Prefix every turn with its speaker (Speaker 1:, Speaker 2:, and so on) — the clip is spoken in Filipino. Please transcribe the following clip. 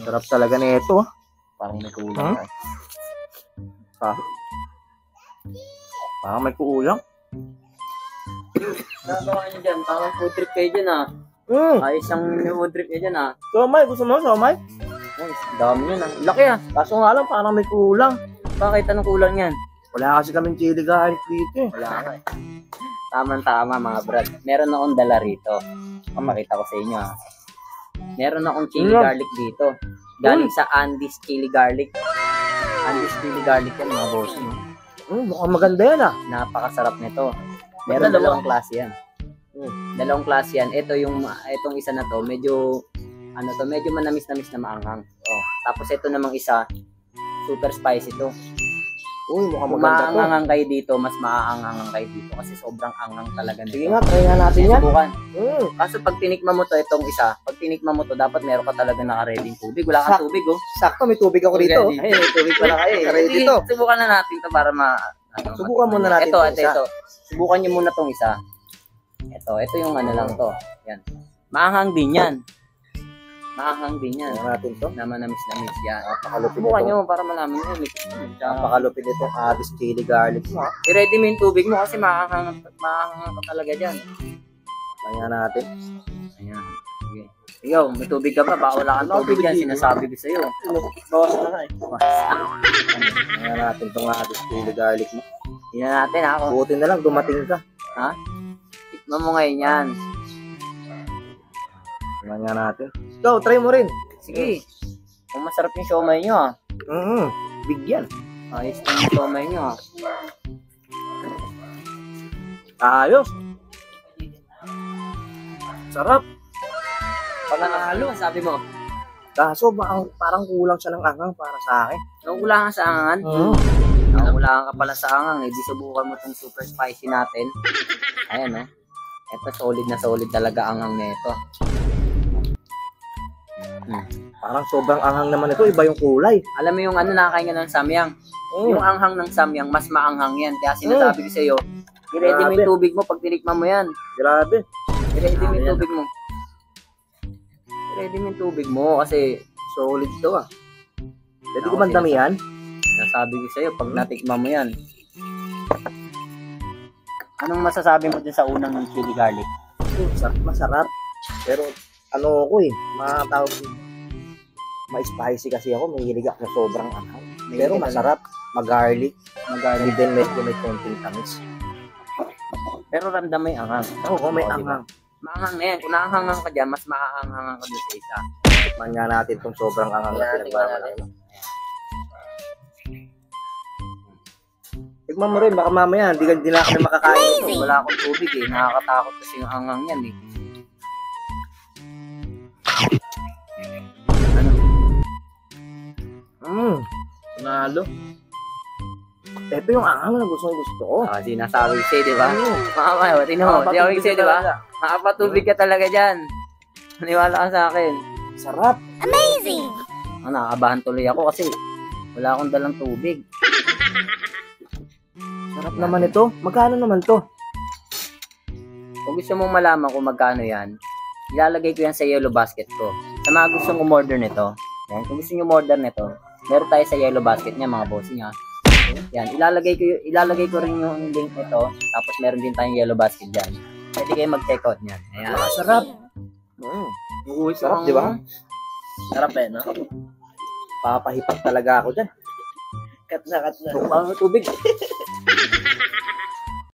Speaker 1: Sarap talaga nito.
Speaker 2: Parang may kulang.
Speaker 1: Parang may kuulang.
Speaker 2: Nagawa nyo dyan, parang food trip kayo dyan ah. Ayos ang food trip kayo dyan ah.
Speaker 1: Somay, gusto mo somay?
Speaker 2: Ay, dami yun ah. Laki ah.
Speaker 1: Kaso nga lang, parang may kulang.
Speaker 2: Bakit anong kulang yan?
Speaker 1: Wala kasi kaming chili garlic dito eh.
Speaker 2: Wala ka eh. Tama mga brad. Meron akong dala rito. Papakita ko sa inyo ha. Meron akong chili garlic dito. Galing sa Andy's Chili Garlic. Andy's Chili Garlic yan mga boss.
Speaker 1: Mukhang maganda yan ah.
Speaker 2: Napakasarap nito. Meron dalawang klase yan. Dalawang klase yan. Itong isa na to, medyo medyo manamis-namis na maanghang. Tapos ito namang isa, super spicy to.
Speaker 1: Mukhang
Speaker 2: Kung
Speaker 1: maganda to.
Speaker 2: maaanghang kayo dito, mas maaanghang kayo dito kasi sobrang anghang talaga nito.
Speaker 1: Sige nga, try nga natin yan.
Speaker 2: Subukan. Kaso pag tinikman mo to, itong isa, pag tinikman mo to, dapat meron ka talaga naka-ready tubig. Wala kang tubig, oh.
Speaker 1: Sakto, may tubig ako dito.
Speaker 2: Ay, may tubig pala kayo.
Speaker 1: Ready to.
Speaker 2: Subukan na natin to para
Speaker 1: Subukan muna natin
Speaker 2: ito,
Speaker 1: itong isa.
Speaker 2: ito. Subukan nyo muna tong isa. Ito yung ano lang to. Yan. Maanghang din yan. Maanghang din yan.
Speaker 1: Tingnan natin to.
Speaker 2: Namis yan.
Speaker 1: Napakalupit
Speaker 2: Subukan
Speaker 1: ito.
Speaker 2: nyo para malaman nyo.
Speaker 1: Napakalupit itong Andy's chili garlic mo.
Speaker 2: I-ready mo yung tubig mo kasi maanghang ka talaga dyan.
Speaker 1: Tingnan natin.
Speaker 2: Ayan. Sige. Ikaw, may tubig ka pa. Baka wala kang tubig dyan. Sinasabi ko sa'yo.
Speaker 1: Bawas na nga eh. Tingnan natin itong Andy's chili garlic mo.
Speaker 2: Tingnan natin ako.
Speaker 1: Buti na lang, dumating ka.
Speaker 2: Ha? Tikman mo ngayon yan.
Speaker 1: Tingnan natin. Ikaw, try mo rin.
Speaker 2: Sige. Kung masarap yung siomay nyo ah.
Speaker 1: Bigyan.
Speaker 2: Ayos na yung siomay nyo ah.
Speaker 1: Ayos. Sarap.
Speaker 2: Panalo, sabi mo.
Speaker 1: Kaso parang kulang siya ng angang para sa akin.
Speaker 2: Nakukulangan sa angan. Nakukulangan ka pala sa angang. Di subukan mo itong super spicy natin. Ayan oh. Ito solid talaga angang nito.
Speaker 1: Parang sobrang anghang naman ito. Iba yung kulay.
Speaker 2: Alam mo yung nakakain ng samyang. Yung anghang ng samyang, mas maanghang yan. Kaya sinasabi ko sa iyo, i-ready mo yung tubig mo pag tinikman mo yan.
Speaker 1: Grabe.
Speaker 2: I-ready mo yung tubig mo. I-ready mo yung tubig mo kasi
Speaker 1: Solid to ah. Pwede ko man damihan?
Speaker 2: nasabi ko sa iyo pag natikman mo yan. Anong masasabi mo dun sa unang chili garlic?
Speaker 1: Masarap. Pero ano ko eh, matawag ma-spicy kasi ako, may hilig ako na sobrang anghang. Pero masarap, mag-garlic, din medyo may konting tamis.
Speaker 2: Pero ramdam mo yung anghang.
Speaker 1: Oo, may anghang.
Speaker 2: Maanghang na yan. Kung naanghangang ka dyan, mas maaanghangan ka dun sa isa.
Speaker 1: Tikman nga natin itong sobrang anghang na pinagmamalan. Tikman mo rin, baka mamaya hindi na kami makakain.
Speaker 2: Wala akong tubig eh. Nakakatakot kasi yung anghang yan eh.
Speaker 1: Nalo. Ito yung anghang na gusto ko.
Speaker 2: Kasi nasabi ko sa'yo, di ba? Makakayo, tinan mo. Di ako sa'yo, di ba? Nakapatubig ka talaga dyan. Maniwala ka sa akin.
Speaker 1: Sarap.
Speaker 3: Amazing!
Speaker 2: Nakakabahan tuloy ako kasi wala akong dalang tubig.
Speaker 1: Sarap naman ito. Magkano naman to?
Speaker 2: Kung gusto mong malaman kung magkano yan, ilalagay ko yan sa yellow basket ko. Sa mga gustong umorder nito, yan, kung gusto nyo umorder nito, meron tayo sa yellow basket niya, mga bossing ha. Yan, ilalagay ko rin yung link nito, tapos meron din tayong yellow basket dyan. Pwede kayo mag-check out niyan. Ayan.
Speaker 1: Sarap.
Speaker 2: Sarap,
Speaker 1: di ba?
Speaker 2: Sarap eh, no?
Speaker 1: Papahipak talaga ako dyan.
Speaker 2: Kat na. Tubig.